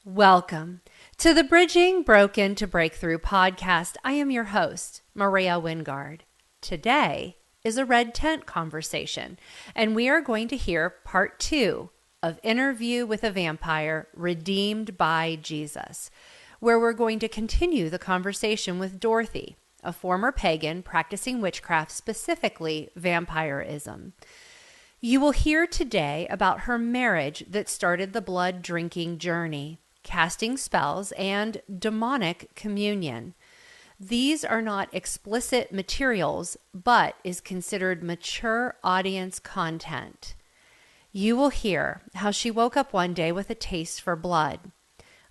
Welcome to the Bridging Broken to Breakthrough podcast. I am your host, Maria Wingard. Today is a red tent conversation, and we are going to hear part 2 of Interview with a Vampire Redeemed by Jesus, where we're going to continue the conversation with Dorothy, a former pagan practicing witchcraft, specifically vampirism. You will hear today about her marriage that started the blood drinking journey, casting spells, and demonic communion. These are not explicit materials, but is considered mature audience content. You will hear how she woke up one day with a taste for blood.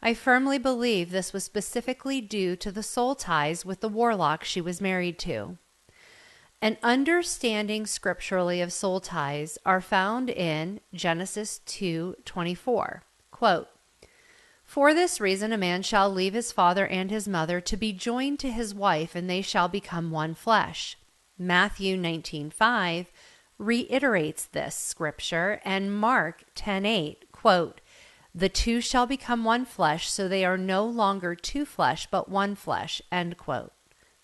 I firmly believe this was specifically due to the soul ties with the warlock she was married to. An understanding scripturally of soul ties are found in Genesis 2:24. Quote, "For this reason a man shall leave his father and his mother to be joined to his wife, and they shall become one flesh." Matthew 19:5 reiterates this scripture, and Mark 10:8, quote, "The two shall become one flesh, so they are no longer two flesh, but one flesh," end quote.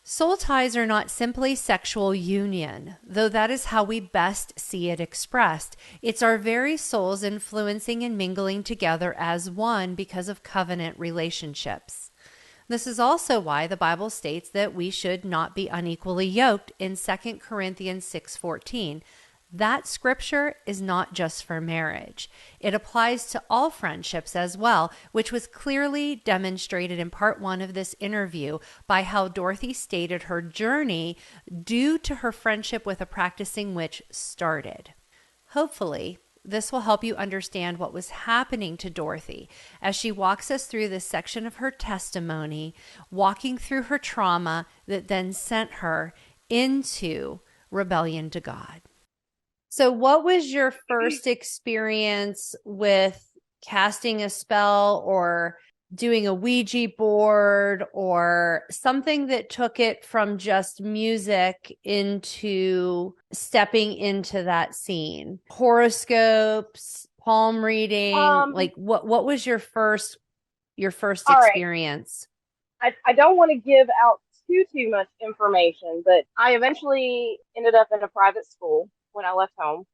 Soul ties are not simply sexual union, though that is how we best see it expressed. It's our very souls influencing and mingling together as one because of covenant relationships. This is also why the Bible states that we should not be unequally yoked in 2 Corinthians 6:14. That scripture is not just for marriage. It applies to all friendships as well, which was clearly demonstrated in part 1 of this interview by how Dorothy stated her journey due to her friendship with a practicing witch started. Hopefully, this will help you understand what was happening to Dorothy as she walks us through this section of her testimony, walking through her trauma that then sent her into rebellion to God. So what was your first experience with casting a spell or doing a Ouija board or something that took it from just music into stepping into that scene? Horoscopes, palm reading, what was your first experience? Right. I don't want to give out too much information, but I eventually ended up in a private school when I left home,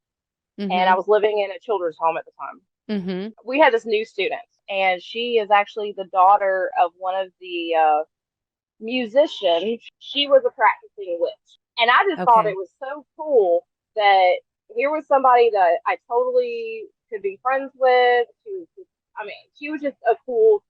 and I was living in a children's home at the time. We had this new student, and she is actually the daughter of one of the musicians. She was a practicing witch, and I just thought it was so cool that here was somebody that I totally could be friends with. She was just a cool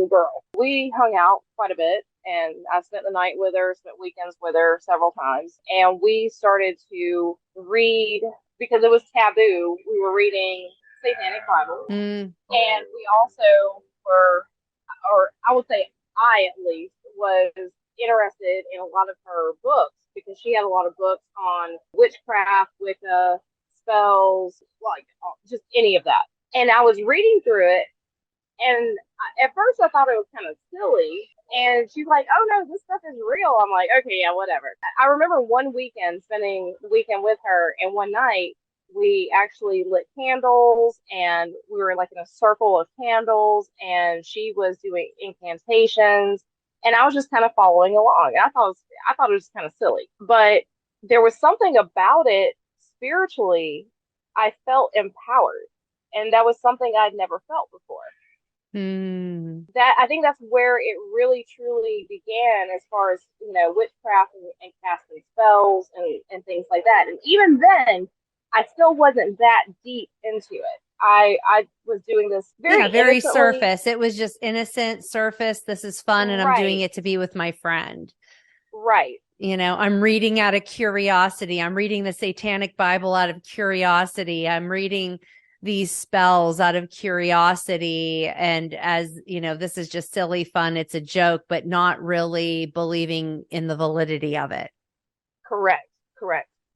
girl. We hung out quite a bit, and I spent the night with her, spent weekends with her several times, and we started to read because it was taboo. We were reading Satanic Bible, and we also were, or I would say I at least was interested in a lot of her books because she had a lot of books on witchcraft, Wicca, spells, like just any of that. And I was reading through it, and at first I thought it was kind of silly. And she's like, "Oh no, this stuff is real." I'm like, "Okay, yeah, whatever." I remember one weekend spending the weekend with her, and one night we actually lit candles, and we were like in a circle of candles, and she was doing incantations, and I was just kind of following along. And I thought it was kind of silly, but there was something about it spiritually. I felt empowered, and that was something I'd never felt before. That I think that's where it really truly began, as far as witchcraft and casting spells and things like that. And even then, I still wasn't that deep into it. I was doing this very surface. It was just innocent surface. This is fun, and I'm doing it to be with my friend. Right. I'm reading out of curiosity. I'm reading the Satanic Bible out of curiosity. I'm reading these spells out of curiosity. And as this is just silly fun. It's a joke, but not really believing in the validity of it. Correct.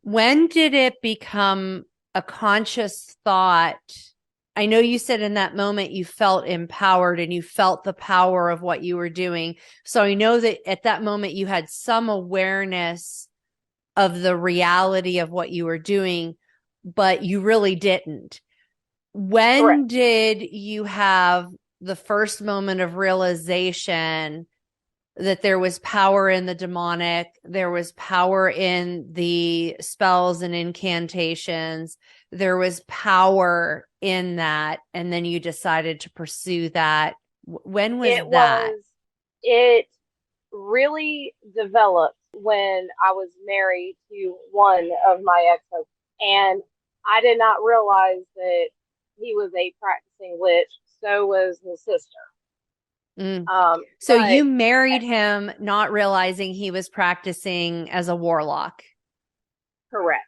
When did it become a conscious thought? I know you said in that moment you felt empowered and you felt the power of what you were doing. So I know that at that moment you had some awareness of the reality of what you were doing, but you really didn't. When did you have the first moment of realization that there was power in the demonic, there was power in the spells and incantations, there was power in that, and then you decided to pursue that. When was that? It really developed when I was married to one of my ex-husbands, and I did not realize that he was a practicing witch. So was his sister. So you married him not realizing he was practicing as a warlock. Correct.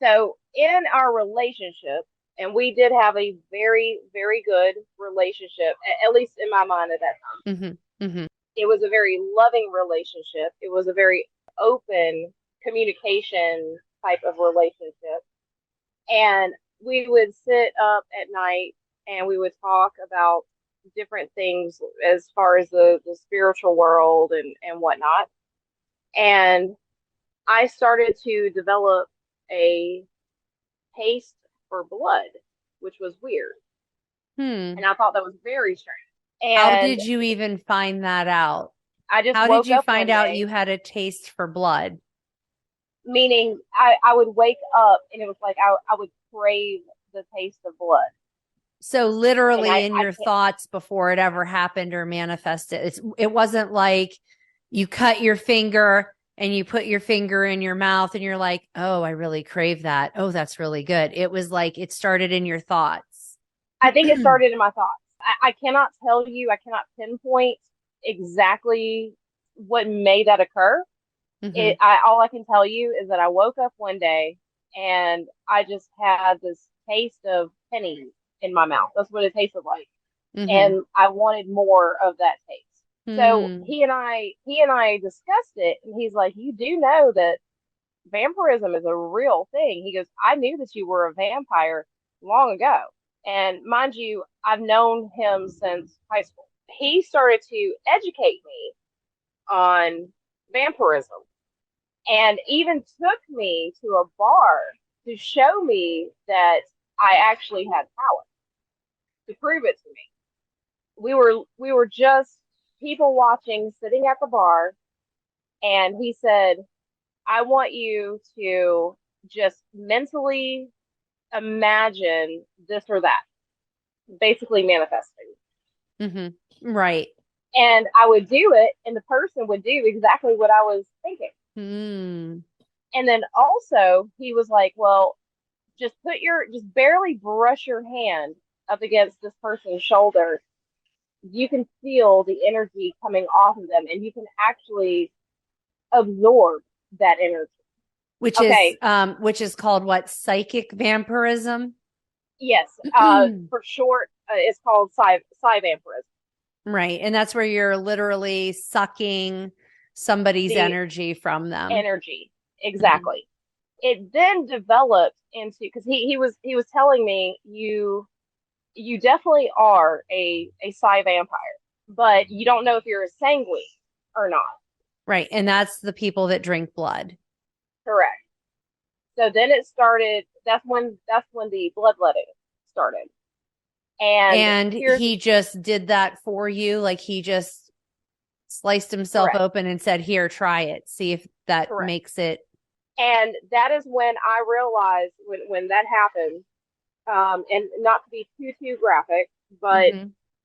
So in our relationship, and we did have a very, very good relationship, at least in my mind at that time. Mm-hmm. Mm-hmm. It was a very loving relationship. It was a very open communication type of relationship. And we would sit up at night and we would talk about different things as far as the spiritual world and whatnot. And I started to develop a taste for blood, which was weird. And I thought that was very strange. And how did you even find that out? I just How woke did you up find one out day, you had a taste for blood? Meaning I would wake up and it was like I would crave the taste of blood. So literally in your thoughts before it ever happened or manifested, it wasn't like you cut your finger and you put your finger in your mouth and you're like, oh, I really crave that. Oh, that's really good. It was like it started in your thoughts. I think it started in my thoughts. I cannot tell you, I cannot pinpoint exactly what made that occur. Mm-hmm. All I can tell you is that I woke up one day and I just had this taste of pennies in my mouth. That's what it tasted like. Mm-hmm. And I wanted more of that taste. So he and I discussed it, and he's like, you do know that vampirism is a real thing. He goes, I knew that you were a vampire long ago. And mind you, I've known him since high school. He started to educate me on vampirism and even took me to a bar to show me that I actually had power, to prove it to me. We were just people watching, sitting at the bar, and he said, I want you to just mentally imagine this or that, basically manifesting. Mm-hmm. Right. And I would do it, and the person would do exactly what I was thinking. And then also he was like, well, just barely brush your hand up against this person's shoulder. You can feel the energy coming off of them, and you can actually absorb that energy. Which is called what? Psychic vampirism? Yes. For short, it's called vampirism. Right. And that's where you're literally sucking somebody's energy from them. Energy. Exactly. Mm-hmm. It then developed into, because he was telling me, you definitely are a psi vampire, but you don't know if you're a sanguine or not. Right. And that's the people that drink blood. Correct. So then it started, that's when the bloodletting started. And he just did that for you? Like he just sliced himself open and said, here, try it. See if that makes it. And that is when I realized when that happened, and not to be too graphic, but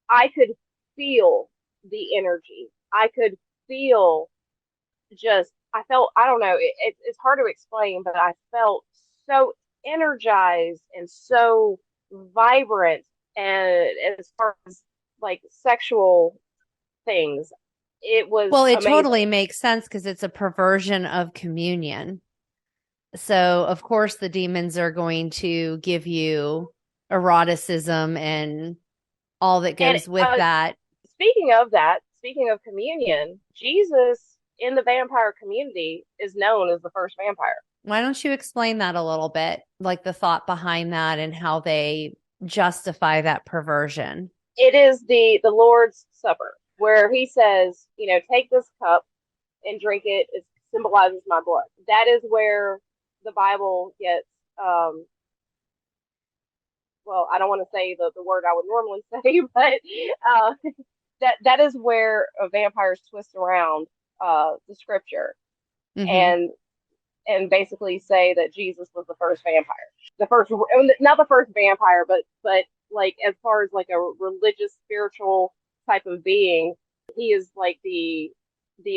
I could feel the energy. I could feel I felt, I don't know, it's hard to explain, but I felt so energized and so vibrant. And as far as like sexual things, it was it amazing. Totally makes sense because it's a perversion of communion. So of course the demons are going to give you eroticism and all that goes with that. Speaking of communion, Jesus in the vampire community is known as the first vampire. Why don't you explain that a little bit, like the thought behind that and how they justify that perversion? It is the Lord's Supper, where he says, take this cup and drink it. It symbolizes my blood. That is where the Bible gets well, I don't want to say the word I would normally say, but that is where vampires twist around the scripture Mm-hmm. and basically say that Jesus was the first vampire, the first, not the first vampire, but like as far as like a religious spiritual type of being, he is like the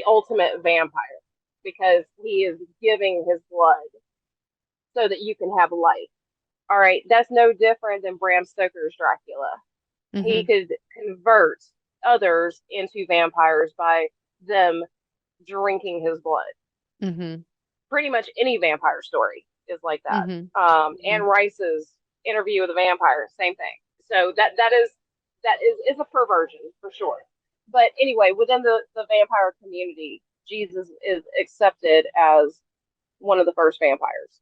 ultimate vampire because he is giving his blood so that you can have life. All right, that's no different than Bram Stoker's Dracula. He Mm-hmm. could convert others into vampires by them drinking his blood. Mm-hmm. Pretty much any vampire story is like that. Mm-hmm. Anne Rice's Interview with a Vampire, same thing. So that is a perversion for sure. But anyway, within the vampire community, Jesus is accepted as one of the first vampires.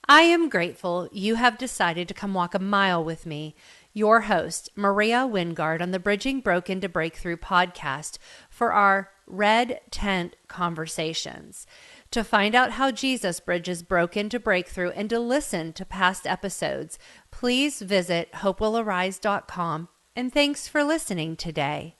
I am grateful you have decided to come walk a mile with me, your host, Maria Wingard, on the Bridging Broken to Breakthrough podcast for our Red Tent Conversations. To find out how Jesus bridges broken to breakthrough and to listen to past episodes, please visit hopewillarise.com. And thanks for listening today.